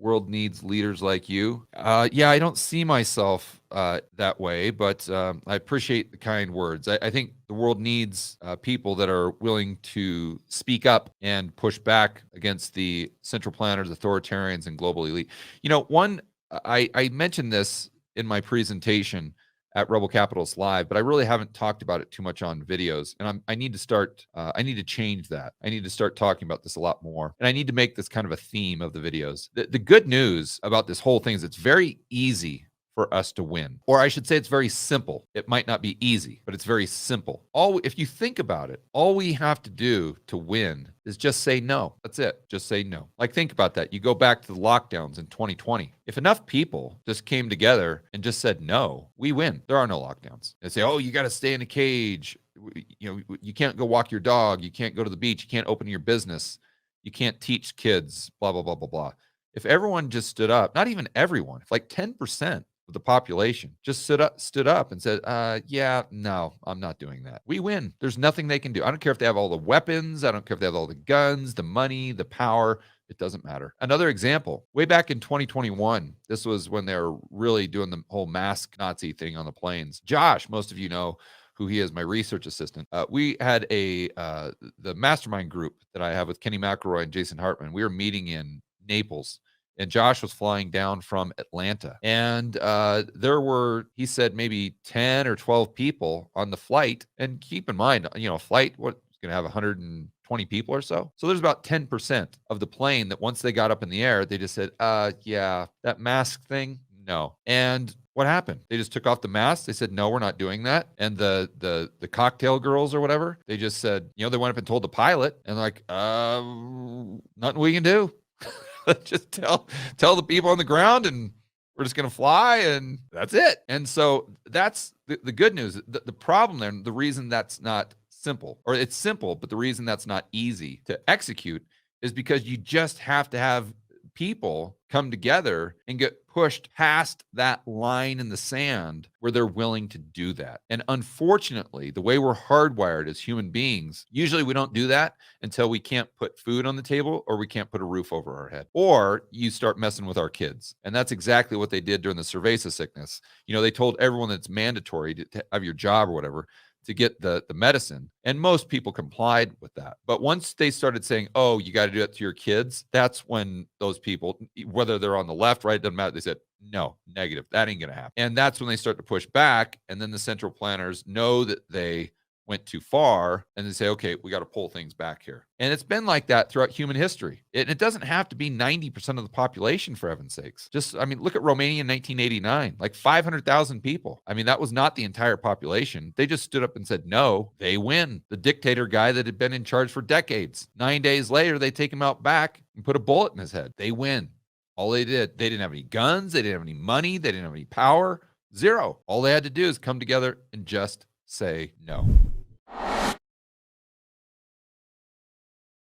world needs leaders like you. Yeah, I don't see myself that way, but I appreciate the kind words. I think the world needs people that are willing to speak up and push back against the central planners, authoritarians, and global elite. I mentioned this in my presentation at Rebel Capitalist Live, but I really haven't talked about it too much on videos. And I need to start, I need to change that. I need to start talking about this a lot more. And I need to make this kind of a theme of the videos. The good news about this whole thing is it's very easy for us to win. Or I should say it's very simple. It might not be easy, but it's very simple. If you think about it, all we have to do to win is just say no. That's it. Just say no. Like, think about that. You go back to the lockdowns in 2020. If enough people just came together and just said no, we win. There are no lockdowns. They say, oh, you got to stay in a cage. You can't go walk your dog. You can't go to the beach. You can't open your business. You can't teach kids, blah, blah, blah, blah, blah. If everyone just stood up, not even everyone, if like 10% of the population just stood up and said, yeah, no, I'm not doing that, we win. There's nothing they can do. I don't care if they have all the weapons. I don't care if they have all the guns, the money, the power. It doesn't matter. Another example, way back in 2021, this was when they were really doing the whole mask Nazi thing on the planes. Josh, most of you know who he is, my research assistant. We had the mastermind group that I have with Kenny McElroy and Jason Hartman. We were meeting in Naples, and Josh was flying down from Atlanta. And there were, he said, maybe 10 or 12 people on the flight. And keep in mind, a flight, what's going to have 120 people or so? So there's about 10% of the plane that once they got up in the air, they just said, yeah, that mask thing, no. And what happened? They just took off the mask. They said, no, we're not doing that. And the cocktail girls or whatever, they just said, they went up and told the pilot, and like, nothing we can do. Just tell the people on the ground, and we're just going to fly, and that's it. And so that's the good news. The problem there, the reason that's not simple, or it's simple, but the reason that's not easy to execute is because you just have to have people come together and get pushed past that line in the sand where they're willing to do that. And unfortunately, the way we're hardwired as human beings, usually we don't do that until we can't put food on the table, or we can't put a roof over our head, or you start messing with our kids. And that's exactly what they did during the cerveza sickness. They told everyone that it's mandatory to have your job or whatever to get the medicine. And most people complied with that. But once they started saying, oh, you got to do that to your kids, that's when those people, whether they're on the left, right, doesn't matter, they said, no, negative, that ain't going to happen. And that's when they start to push back. And then the central planners know that they went too far, and they say, okay, we got to pull things back here. And it's been like that throughout human history. It doesn't have to be 90% of the population, for heaven's sakes. Look at Romania in 1989, like 500,000 people. That was not the entire population. They just stood up and said, no, they win. The dictator guy that had been in charge for decades. 9 days later, they take him out back and put a bullet in his head. They win. All they didn't have any guns. They didn't have any money. They didn't have any power. Zero. All they had to do is come together and just say no.